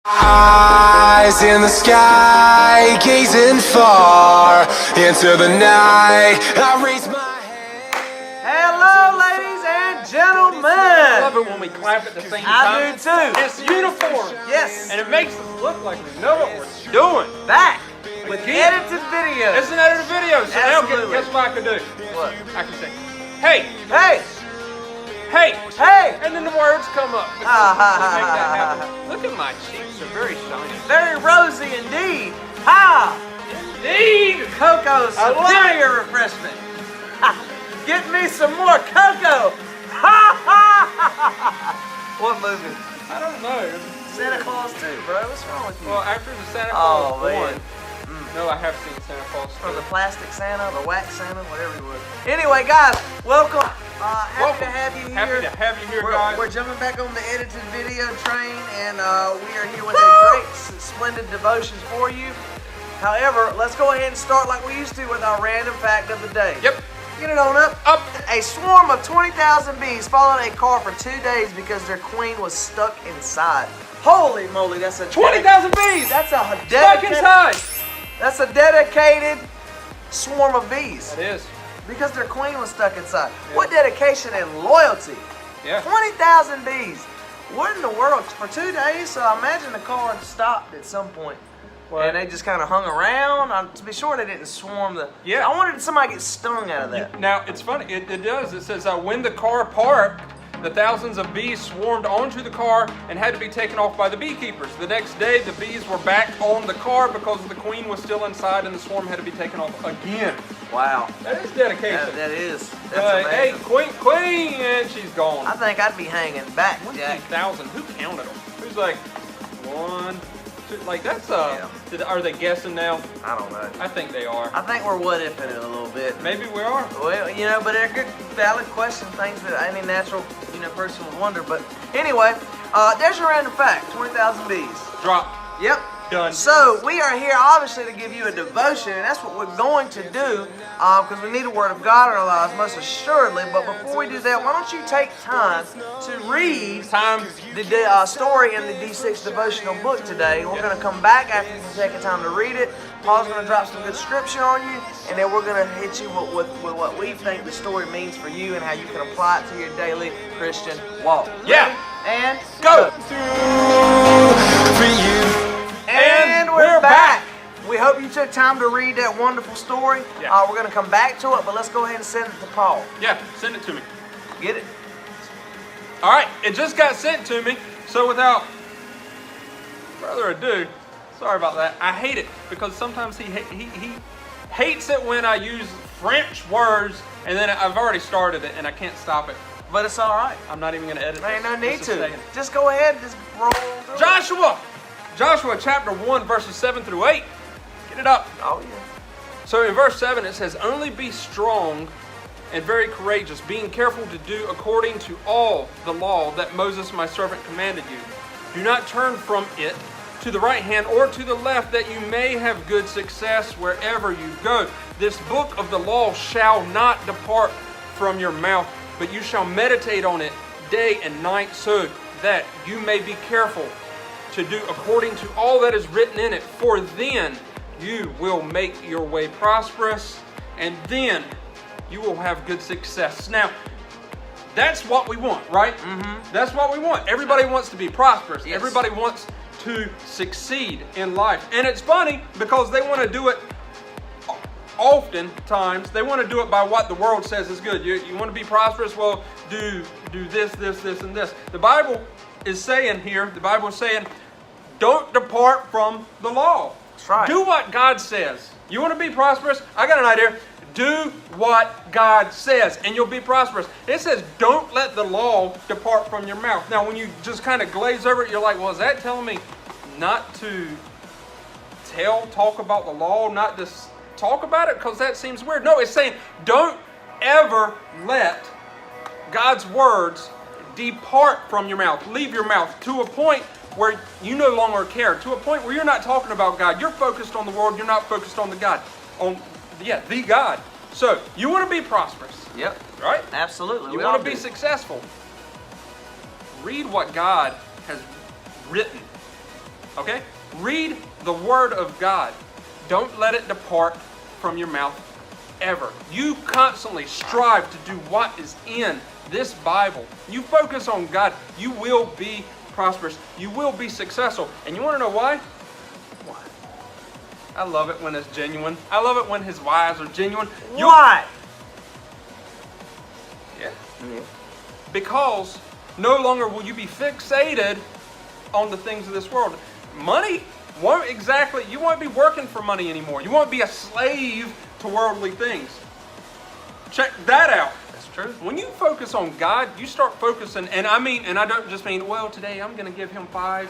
Eyes in the sky, gazing far into the night. I raise my hand. Hello, ladies and gentlemen. I love it when we clap at the same time. I do too. It's uniform. Yes. And it makes us look like we know what we're doing. Back with edited videos. It's an edited video. So Absolutely. now guess what I can do? What? I can say, hey, Hey, hey, hey. and then the words come up. Ha, ha, ha, Make that ha, happen. Look at my cheeks. They're very shiny. Very rosy indeed. Ha! Indeed. Cocoa I love superior refreshment. Ha. Get me some more cocoa. Ha ha ha. What movie? I don't know. Santa Claus 2, bro. What's wrong with you? Well, after the Santa Oh, Claus man. 1, no, I have seen Santa Claus 2. Or the plastic Santa, the wax Santa, whatever you would. Anyway, guys, welcome. Happy to have you here. Happy to have you here, guys. We're jumping back on the edited video train, and we are here with a great, splendid devotions for you. However, let's go ahead and start like we used to with our random fact of the day. Yep. Get it on up. Up. A swarm of 20,000 bees followed a car for 2 days because their queen was stuck inside. Holy moly, that's a 20,000 bees. That's a Stuck dedicated. inside. That's a dedicated swarm of bees. That is. Because their queen was stuck inside. What dedication and loyalty. Yeah. 20,000 bees. What in the world? For 2 days? So I imagine the car had stopped at some point. What? And they just kind of hung around. To be sure, they didn't swarm the... Yeah. I wondered if somebody get stung out of that. Now, it's funny. It does. It says when the car parked, the thousands of bees swarmed onto the car and had to be taken off by the beekeepers. The next day, the bees were back on the car because the queen was still inside and the swarm had to be taken off again. Wow. That is dedication. That is. That's Hey, amazing. queen, and she's gone. I think I'd be hanging back, Jack. 20,000. Who counted them? Who's like 1, 2? Like that's Are they guessing now? I don't know. I think they are. I think we're what-ifing it a little bit. Maybe we are. Well, but they're good, valid questions, things that any natural, person would wonder. But anyway, there's your random fact: 20,000 bees. Drop. Yep. Done. So we are here, obviously, to give you a devotion, and that's what we're going to do, because we need a word of God in our lives, most assuredly. But before we do that, why don't you take time to read the story in the D6 devotional book today. We're going to come back after you've taken time to read it. Paul's going to drop some good scripture on you, and then we're going to hit you with what we think the story means for you and how you can apply it to your daily Christian walk. Yeah. And Go. For you. And we're back. We hope you took time to read that wonderful story. Yeah. We're going to come back to it, but let's go ahead and send it to Paul. Yeah, send it to me. Get it? All right, it just got sent to me. So without further ado, sorry about that. I hate it because sometimes he hates it when I use French words, and then I've already started it and I can't stop it. But it's all right. I'm not even going to edit There ain't no this. need This is to. staying. Just go ahead and just roll through it. Joshua chapter 1 verses 7 through 8. Get it up. Oh, yeah. So in verse 7 it says, "Only be strong and very courageous, being careful to do according to all the law that Moses my servant commanded you. Do not turn from it to the right hand or to the left, that you may have good success wherever you go. This book of the law shall not depart from your mouth, but you shall meditate on it day and night, so that you may be careful to do according to all that is written in it. For then you will make your way prosperous, and then you will have good success." Now, that's what we want, right? Mm-hmm. That's what we want. Everybody wants to be prosperous. Yes. Everybody wants to succeed in life. And it's funny because they want to do it oftentimes. They want to do it by what the world says is good. You want to be prosperous? Well, do this, and this. The Bible is saying here, don't depart from the law. That's right. Do what God says. You want to be prosperous? I got an idea. Do what God says and you'll be prosperous. It says don't let the law depart from your mouth. Now when you just kind of glaze over it, you're like, well, is that telling me not to talk about the law, not to talk about it? Because that seems weird. No, it's saying don't ever let God's words depart from your mouth. Leave your mouth to a point where you no longer care, to a point where you're not talking about God. You're focused on the world. You're not focused on the God. The God. So you want to be prosperous. Yep. Right? Absolutely. You want to be successful. Read what God has written Okay? Read the Word of God. Don't let it depart from your mouth ever. You constantly strive to do what is in this Bible. You focus on God, you will be prosperous. You will be successful. And you want to know why? Why? I love it when it's genuine. I love it when his wives are genuine. Why? Yeah. Because no longer will you be fixated on the things of this world. Money won't exactly, you won't be working for money anymore. You won't be a slave to worldly things. Check that out. That's true. When you focus on God, you start focusing, and I don't just mean, well, today I'm going to give him 5%.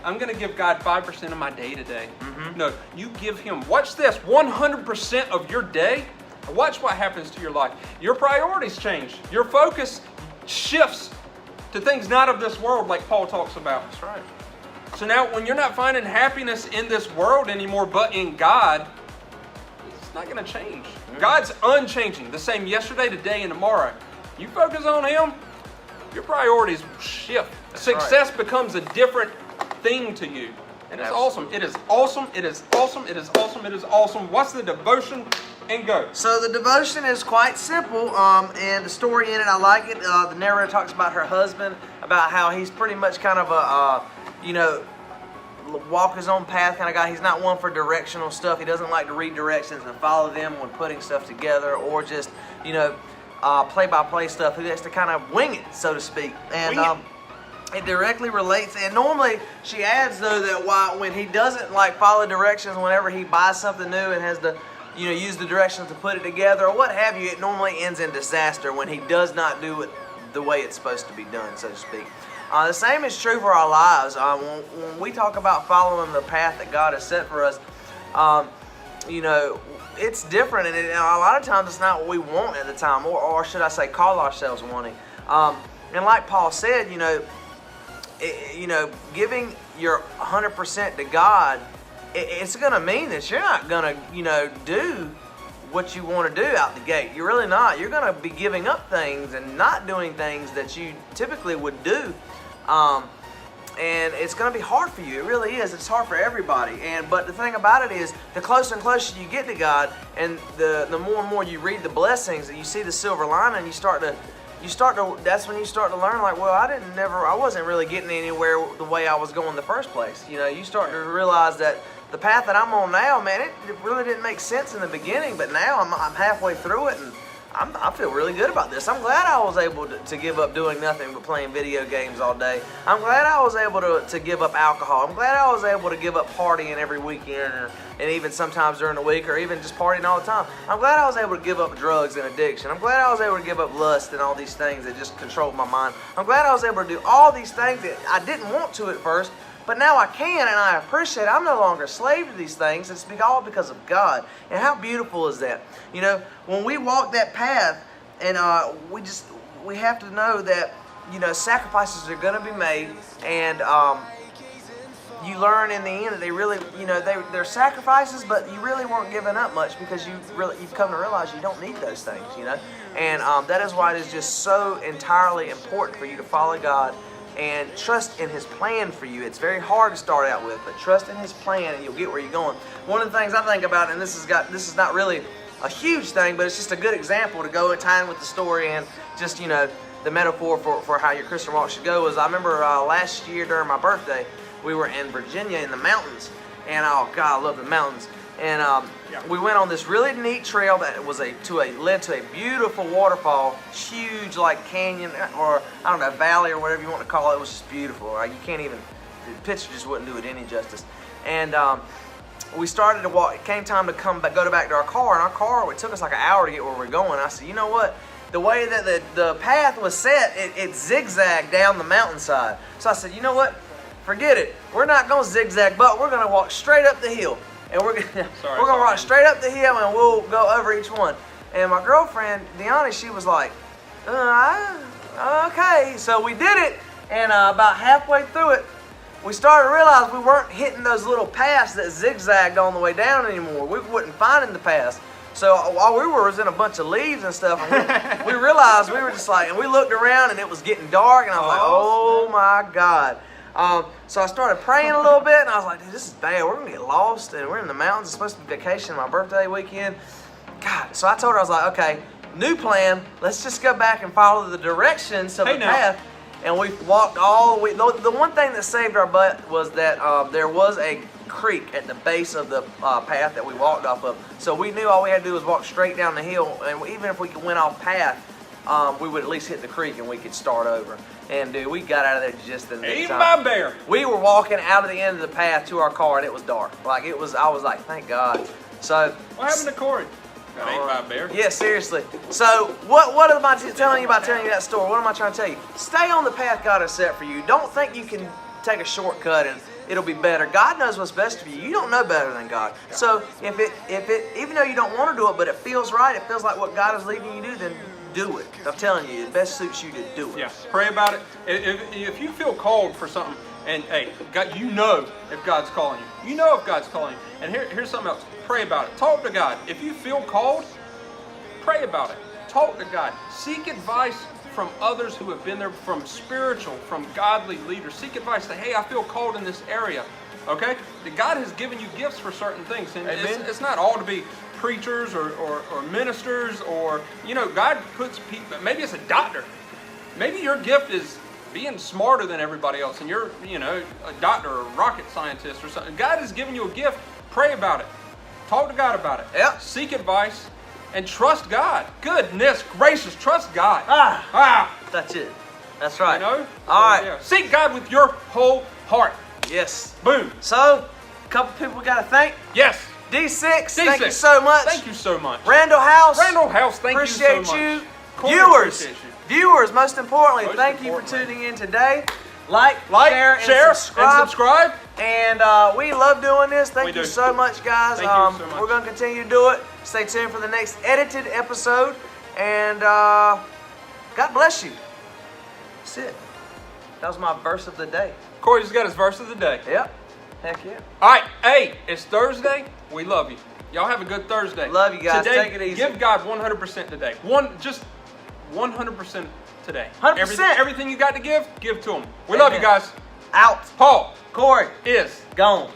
I'm going to give God 5% of my day today. No, you give him, watch this, 100% of your day. Watch what happens to your life. Your priorities change. Your focus shifts to things not of this world, like Paul talks about. That's right. So now when you're not finding happiness in this world anymore, but in God, it's not going to change. God's unchanging, the same yesterday, today, and tomorrow. You focus on him, your priorities will shift. Success becomes a different thing to you. And it's awesome. It is awesome. It is awesome. It is awesome. It is awesome. What's the devotion? And go. So the devotion is quite simple, and the story in it, I like it. The narrator talks about her husband, about how he's pretty much kind of a, walk his own path kind of guy. He's not one for directional stuff. He doesn't like to read directions and follow them when putting stuff together, or just, play-by-play stuff. He likes to kind of wing it, so to speak. And it directly relates. And normally she adds, though, that when he doesn't like follow directions, whenever he buys something new and has to use the directions to put it together or what have you, it normally ends in disaster when he does not do it the way it's supposed to be done, so to speak. The same is true for our lives. When we talk about following the path that God has set for us, it's different, and a lot of times it's not what we want at the time, or should I say call ourselves wanting. And like Paul said, giving your 100% to God, it's going to mean that you're not going to, do what you want to do out the gate. You're really not. You're going to be giving up things and not doing things that you typically would do. And it's going to be hard for you. It really is. It's hard for everybody. But the thing about it is, the closer and closer you get to God, and the more and more you read the blessings, and you see the silver lining, that's when you start to learn, like, well, I wasn't really getting anywhere the way I was going the first place. You start to realize that the path that I'm on now, man, it really didn't make sense in the beginning, but now I'm halfway through it, and I feel really good about this. I'm glad I was able to give up doing nothing but playing video games all day. I'm glad I was able to give up alcohol. I'm glad I was able to give up partying every weekend, and even sometimes during the week, or even just partying all the time. I'm glad I was able to give up drugs and addiction. I'm glad I was able to give up lust and all these things that just controlled my mind. I'm glad I was able to do all these things that I didn't want to at first, but now I can, and I appreciate it. I'm no longer a slave to these things. It's all because of God. And how beautiful is that? When we walk that path, and we have to know that, sacrifices are going to be made, and you learn in the end that they really, they're sacrifices, but you really weren't giving up much, because you've come to realize you don't need those things, And that is why it is just so entirely important for you to follow God and trust in His plan for you. It's very hard to start out with, but trust in His plan and you'll get where you're going. One of the things I think about, and this is not really a huge thing, but it's just a good example to go and tie in with the story and just, the metaphor for how your Christian walk should go, is I remember last year during my birthday, we were in Virginia in the mountains, and oh God, I love the mountains. And we went on this really neat trail that led to a beautiful waterfall, huge like canyon, or I don't know, valley or whatever you want to call it. It was just beautiful. Right? You can't even, the picture just wouldn't do it any justice. And we started to walk. It came time to go back to our car, and our car, it took us like an hour to get where we're going. I said, you know what? The way that the path was set, it zigzagged down the mountainside. So I said, you know what? Forget it. We're not going to zigzag, but we're going to walk straight up the hill. And we're gonna walk straight up the hill, and we'll go over each one. And my girlfriend, Deanna, she was like, okay. So we did it, and about halfway through it, we started to realize we weren't hitting those little paths that zigzagged on the way down anymore. We wasn't finding the paths. So while we was in a bunch of leaves and stuff, and we realized we were just like, and we looked around, and it was getting dark, and I was like, oh my God. So I started praying a little bit, and I was like, dude, this is bad. We're going to get lost, and we're in the mountains. It's supposed to be vacation, my birthday weekend. God. So I told her, I was like, okay, new plan. Let's just go back and follow the directions of the path. And we walked all the way. The one thing that saved our butt was that there was a creek at the base of the path that we walked off of. So we knew all we had to do was walk straight down the hill, and even if we went off path, we would at least hit the creek and we could start over. And dude, we got out of there just in the time. Eaten by a bear. We were walking out of the end of the path to our car, and it was dark. Like it was, I was like, thank God. So what happened to Corey? Got eaten by a bear. Yeah, seriously. So what am I telling you about telling you that story? What am I trying to tell you? Stay on the path God has set for you. Don't think you can take a shortcut and it'll be better. God knows what's best for you. You don't know better than God. So if it even though you don't want to do it, but it feels right, it feels like what God is leading you to do, then do it. I'm telling you, it best suits you to do it. Yeah, pray about it. If you feel called for something, and hey, God, you know if God's calling you. You know if God's calling you. And here's something else. Pray about it. Talk to God. If you feel called, pray about it. Talk to God. Seek advice from others who have been there, from spiritual, from godly leaders. Seek advice. Say, hey, I feel called in this area. Okay? God has given you gifts for certain things. And it's not all to be preachers or ministers or, God puts people, maybe it's a doctor. Maybe your gift is being smarter than everybody else and you're, a doctor or a rocket scientist or something. God has given you a gift. Pray about it. Talk to God about it. Yep. Seek advice and trust God. Goodness gracious, trust God. That's it. That's right. All right. Yeah. Seek God with your whole heart. Yes. Boom. So, a couple people we got to thank. Yes. D6, thank you so much. Thank you so much. Randall House, thank you so much. Appreciate you. Viewers, Viewers, most importantly, thank you for tuning in today. Like, share, and subscribe. And we love doing this. Thank you so much, guys. Thank you so much. We're going to continue to do it. Stay tuned for the next edited episode. And God bless you. That's it. That was my verse of the day. Corey just got his verse of the day. Yep. Heck yeah. All right. Hey, it's Thursday. We love you. Y'all have a good Thursday. Love you guys. Today, take it easy. Give God 100% today. Just 100% today. 100%. Everything you got to give to Him. We love you guys. Out. Paul Corey is gone.